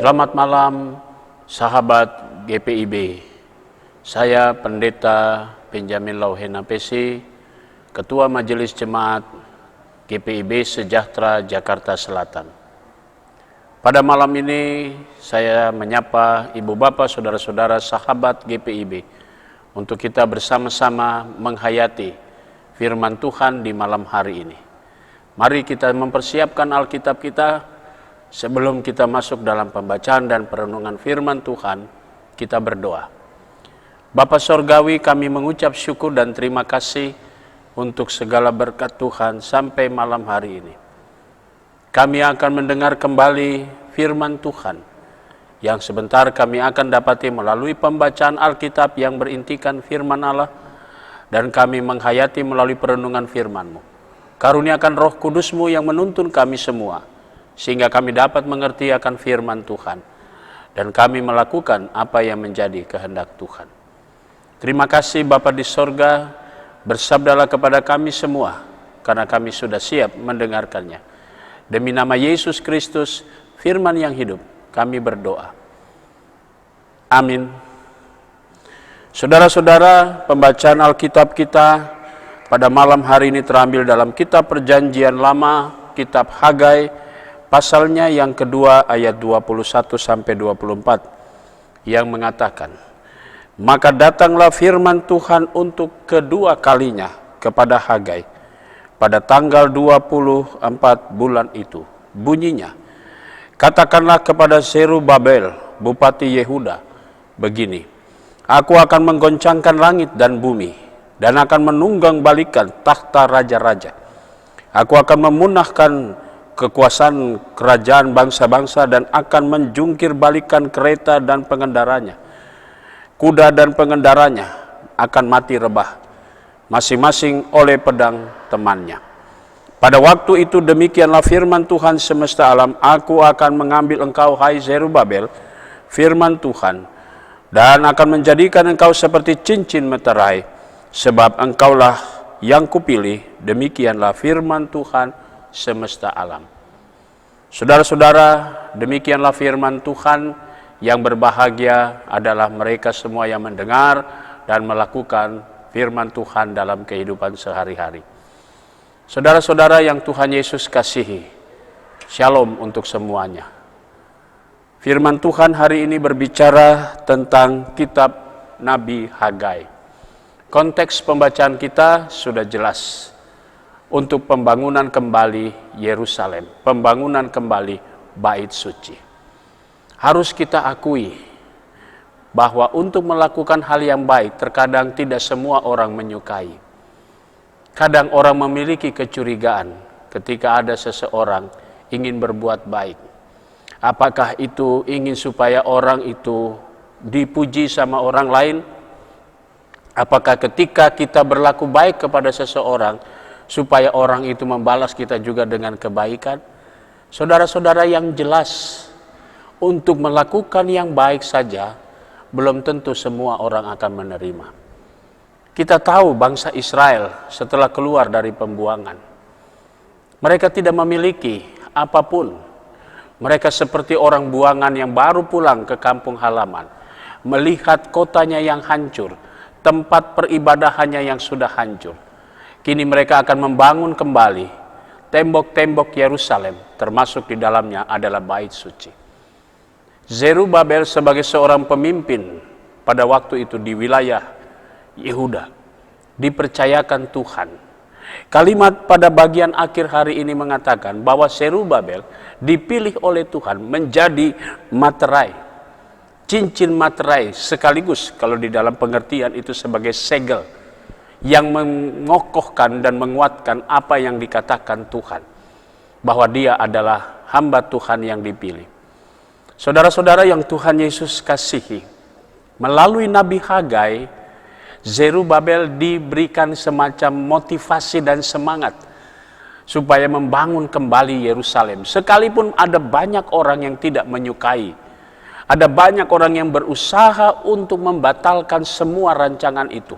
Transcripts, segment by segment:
Selamat malam, sahabat GPIB. Saya Pendeta Benjamin Lauhena PC, Ketua Majelis Jemaat GPIB Sejahtera Jakarta Selatan. Pada malam ini saya menyapa Ibu Bapak, Saudara-saudara, sahabat GPIB untuk kita bersama-sama menghayati firman Tuhan di malam hari ini. Mari kita mempersiapkan Alkitab kita. Sebelum kita masuk dalam pembacaan dan perenungan firman Tuhan, kita berdoa. Bapa Sorgawi, kami mengucap syukur dan terima kasih untuk segala berkat Tuhan sampai malam hari ini. Kami akan mendengar kembali firman Tuhan yang sebentar kami akan dapati melalui pembacaan Alkitab yang berintikan firman Allah, dan kami menghayati melalui perenungan firman-Mu. Karuniakan Roh Kudus-Mu yang menuntun kami semua, sehingga kami dapat mengerti akan firman Tuhan, dan kami melakukan apa yang menjadi kehendak Tuhan. Terima kasih Bapa di sorga, bersabdalah kepada kami semua, karena kami sudah siap mendengarkannya. Demi nama Yesus Kristus, firman yang hidup, kami berdoa. Amin. Saudara-saudara, pembacaan Alkitab kita pada malam hari ini terambil dalam kitab Perjanjian Lama, kitab Hagai, pasalnya yang kedua ayat 21 sampai 24 yang mengatakan, maka datanglah firman Tuhan untuk kedua kalinya kepada Hagai pada tanggal 24 bulan itu. Bunyinya, katakanlah kepada Zerubabel bupati Yehuda begini, aku akan menggoncangkan langit dan bumi dan akan menunggang balikan takhta raja-raja. Aku akan memunahkan kekuasaan kerajaan bangsa-bangsa dan akan menjungkir balikan kereta dan pengendaranya. Kuda dan pengendaranya akan mati rebah, masing-masing oleh pedang temannya. Pada waktu itu demikianlah firman Tuhan semesta alam, aku akan mengambil engkau, hai Zerubabel, firman Tuhan, dan akan menjadikan engkau seperti cincin meterai, sebab engkaulah yang kupilih, demikianlah firman Tuhan semesta alam. Saudara-saudara, demikianlah firman Tuhan. Yang berbahagia adalah mereka semua yang mendengar dan melakukan firman Tuhan dalam kehidupan sehari-hari. Saudara-saudara yang Tuhan Yesus kasihi, shalom untuk semuanya. Firman Tuhan hari ini berbicara tentang kitab Nabi Hagai. Konteks pembacaan kita sudah jelas, untuk pembangunan kembali Yerusalem, pembangunan kembali Bait Suci. Harus kita akui bahwa untuk melakukan hal yang baik terkadang tidak semua orang menyukai. Kadang orang memiliki kecurigaan ketika ada seseorang ingin berbuat baik. Apakah itu ingin supaya orang itu dipuji sama orang lain? Apakah ketika kita berlaku baik kepada seseorang supaya orang itu membalas kita juga dengan kebaikan? Saudara-saudara, yang jelas, untuk melakukan yang baik saja belum tentu semua orang akan menerima. Kita tahu bangsa Israel setelah keluar dari pembuangan, mereka tidak memiliki apapun. Mereka seperti orang buangan yang baru pulang ke kampung halaman, melihat kotanya yang hancur, tempat peribadahannya yang sudah hancur. Kini mereka akan membangun kembali tembok-tembok Yerusalem, termasuk di dalamnya adalah Bait Suci. Zerubabel sebagai seorang pemimpin pada waktu itu di wilayah Yehuda dipercayakan Tuhan. Kalimat pada bagian akhir hari ini mengatakan bahwa Zerubabel dipilih oleh Tuhan menjadi materai, cincin materai, sekaligus kalau di dalam pengertian itu sebagai segel yang mengokohkan dan menguatkan apa yang dikatakan Tuhan, bahwa dia adalah hamba Tuhan yang dipilih. Saudara-saudara yang Tuhan Yesus kasihi, melalui Nabi Hagai, Zerubabel diberikan semacam motivasi dan semangat supaya membangun kembali Yerusalem. Sekalipun ada banyak orang yang tidak menyukai, ada banyak orang yang berusaha untuk membatalkan semua rancangan itu,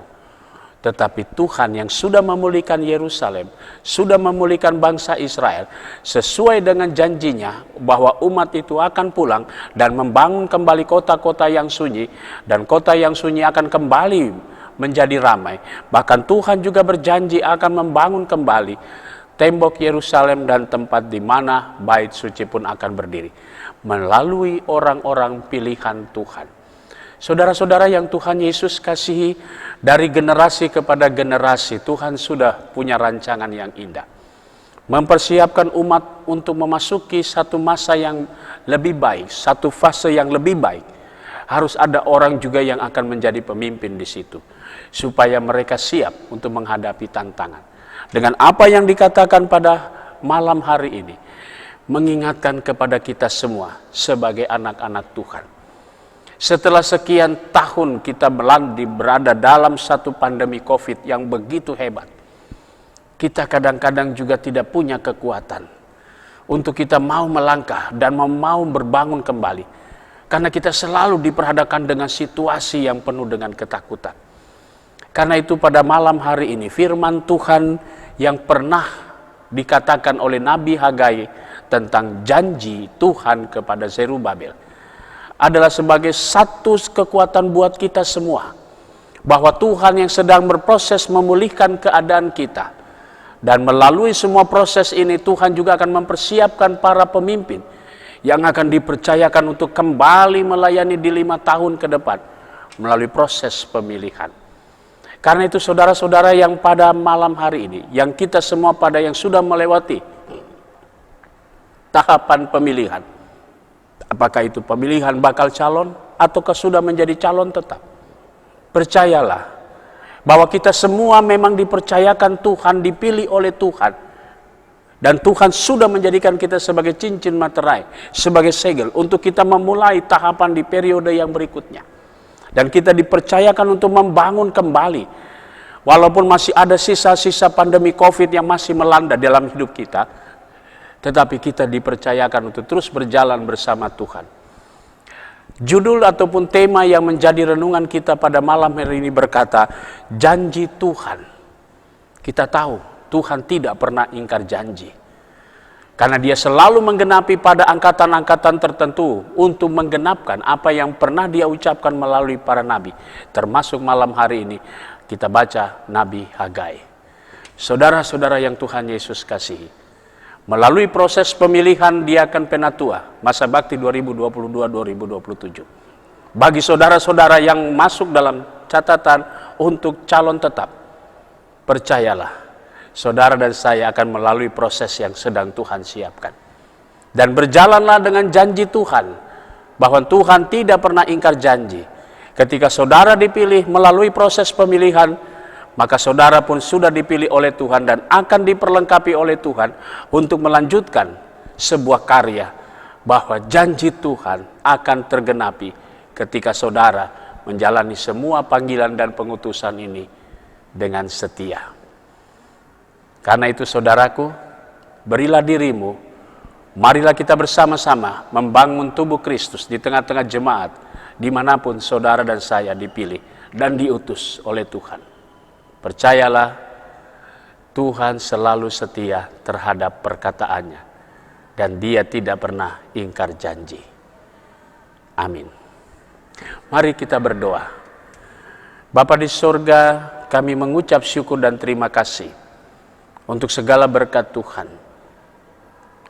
Tetapi Tuhan yang sudah memulihkan Yerusalem, sudah memulihkan bangsa Israel, sesuai dengan janjinya bahwa umat itu akan pulang dan membangun kembali kota-kota yang sunyi, dan kota yang sunyi akan kembali menjadi ramai. Bahkan Tuhan juga berjanji akan membangun kembali tembok Yerusalem dan tempat di mana bait suci pun akan berdiri melalui orang-orang pilihan Tuhan. Saudara-saudara yang Tuhan Yesus kasihi, dari generasi kepada generasi Tuhan sudah punya rancangan yang indah. Mempersiapkan umat untuk memasuki satu masa yang lebih baik, satu fase yang lebih baik. Harus ada orang juga yang akan menjadi pemimpin di situ, supaya mereka siap untuk menghadapi tantangan. Dengan apa yang dikatakan pada malam hari ini, mengingatkan kepada kita semua sebagai anak-anak Tuhan. Setelah sekian tahun kita berada dalam satu pandemi COVID yang begitu hebat, kita kadang-kadang juga tidak punya kekuatan untuk kita mau melangkah dan mau berbangun kembali. Karena kita selalu diperhadapkan dengan situasi yang penuh dengan ketakutan. Karena itu pada malam hari ini firman Tuhan yang pernah dikatakan oleh Nabi Hagai tentang janji Tuhan kepada Zerubabel adalah sebagai satu kekuatan buat kita semua, bahwa Tuhan yang sedang berproses memulihkan keadaan kita, dan melalui semua proses ini Tuhan juga akan mempersiapkan para pemimpin yang akan dipercayakan untuk kembali melayani di 5 tahun ke depan melalui proses pemilihan. Karena itu saudara-saudara yang pada malam hari ini, yang kita semua pada yang sudah melewati tahapan pemilihan, apakah itu pemilihan bakal calon ataukah sudah menjadi calon tetap, percayalah bahwa kita semua memang dipercayakan Tuhan, dipilih oleh Tuhan, dan Tuhan sudah menjadikan kita sebagai cincin materai, sebagai segel untuk kita memulai tahapan di periode yang berikutnya. Dan kita dipercayakan untuk membangun kembali, walaupun masih ada sisa-sisa pandemi COVID yang masih melanda dalam hidup kita, tetapi kita dipercayakan untuk terus berjalan bersama Tuhan. Judul ataupun tema yang menjadi renungan kita pada malam hari ini berkata, janji Tuhan. Kita tahu Tuhan tidak pernah ingkar janji, karena Dia selalu menggenapi pada angkatan-angkatan tertentu untuk menggenapkan apa yang pernah Dia ucapkan melalui para nabi. Termasuk malam hari ini kita baca Nabi Hagai. Saudara-saudara yang Tuhan Yesus kasihi, melalui proses pemilihan diaken penatua masa bakti 2022-2027. Bagi saudara-saudara yang masuk dalam catatan untuk calon tetap, percayalah, saudara dan saya akan melalui proses yang sedang Tuhan siapkan. Dan berjalanlah dengan janji Tuhan, bahwa Tuhan tidak pernah ingkar janji. Ketika saudara dipilih melalui proses pemilihan, maka saudara pun sudah dipilih oleh Tuhan dan akan diperlengkapi oleh Tuhan untuk melanjutkan sebuah karya, bahwa janji Tuhan akan tergenapi ketika saudara menjalani semua panggilan dan pengutusan ini dengan setia. Karena itu saudaraku, berilah dirimu, marilah kita bersama-sama membangun tubuh Kristus di tengah-tengah jemaat, dimanapun saudara dan saya dipilih dan diutus oleh Tuhan. Percayalah, Tuhan selalu setia terhadap perkataannya, dan Dia tidak pernah ingkar janji. Amin. Mari kita berdoa. Bapa di surga, kami mengucap syukur dan terima kasih untuk segala berkat Tuhan.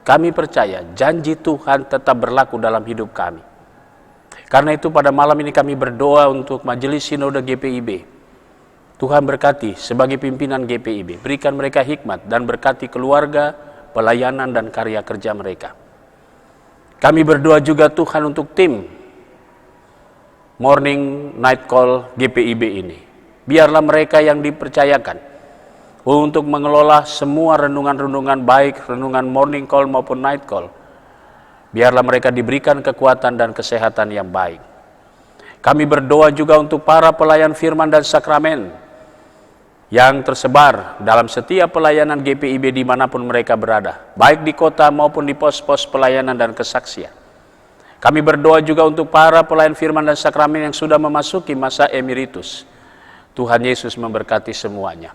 Kami percaya janji Tuhan tetap berlaku dalam hidup kami. Karena itu pada malam ini kami berdoa untuk Majelis Sinode GPIB. Tuhan berkati sebagai pimpinan GPIB, berikan mereka hikmat dan berkati keluarga, pelayanan dan karya kerja mereka. Kami berdoa juga Tuhan untuk tim Morning Night Call GPIB ini. Biarlah mereka yang dipercayakan untuk mengelola semua renungan-renungan, baik renungan morning call maupun night call. Biarlah mereka diberikan kekuatan dan kesehatan yang baik. Kami berdoa juga untuk para pelayan firman dan sakramen yang tersebar dalam setiap pelayanan GPIB dimanapun mereka berada, baik di kota maupun di pos-pos pelayanan dan kesaksian. Kami berdoa juga untuk para pelayan firman dan sakramen yang sudah memasuki masa emeritus. Tuhan Yesus memberkati semuanya.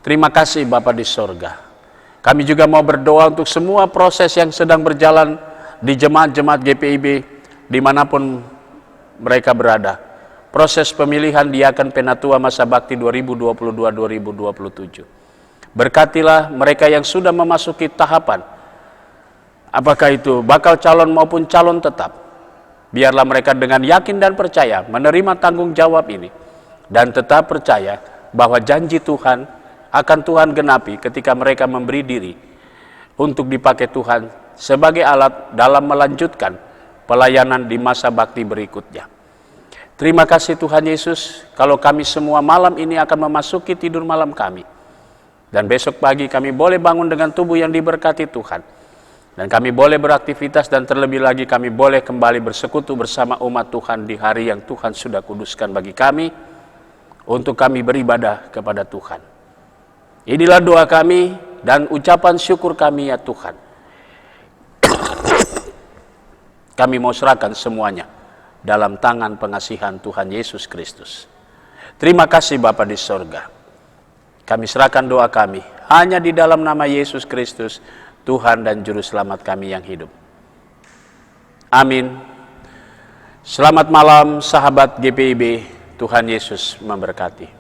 Terima kasih Bapa di sorga. Kami juga mau berdoa untuk semua proses yang sedang berjalan di jemaat-jemaat GPIB dimanapun mereka berada. Proses pemilihan diaken penatua masa bakti 2022-2027. Berkatilah mereka yang sudah memasuki tahapan, apakah itu bakal calon maupun calon tetap. Biarlah mereka dengan yakin dan percaya menerima tanggung jawab ini, dan tetap percaya bahwa janji Tuhan akan Tuhan genapi ketika mereka memberi diri untuk dipakai Tuhan sebagai alat dalam melanjutkan pelayanan di masa bakti berikutnya. Terima kasih Tuhan Yesus, kalau kami semua malam ini akan memasuki tidur malam kami. Dan besok pagi kami boleh bangun dengan tubuh yang diberkati Tuhan. Dan kami boleh beraktivitas dan terlebih lagi kami boleh kembali bersekutu bersama umat Tuhan di hari yang Tuhan sudah kuduskan bagi kami, untuk kami beribadah kepada Tuhan. Inilah doa kami dan ucapan syukur kami ya Tuhan. Kami mau serahkan semuanya dalam tangan pengasihan Tuhan Yesus Kristus. Terima kasih Bapa di sorga. Kami serahkan doa kami hanya di dalam nama Yesus Kristus, Tuhan dan Juru Selamat kami yang hidup. Amin. Selamat malam sahabat GPIB, Tuhan Yesus memberkati.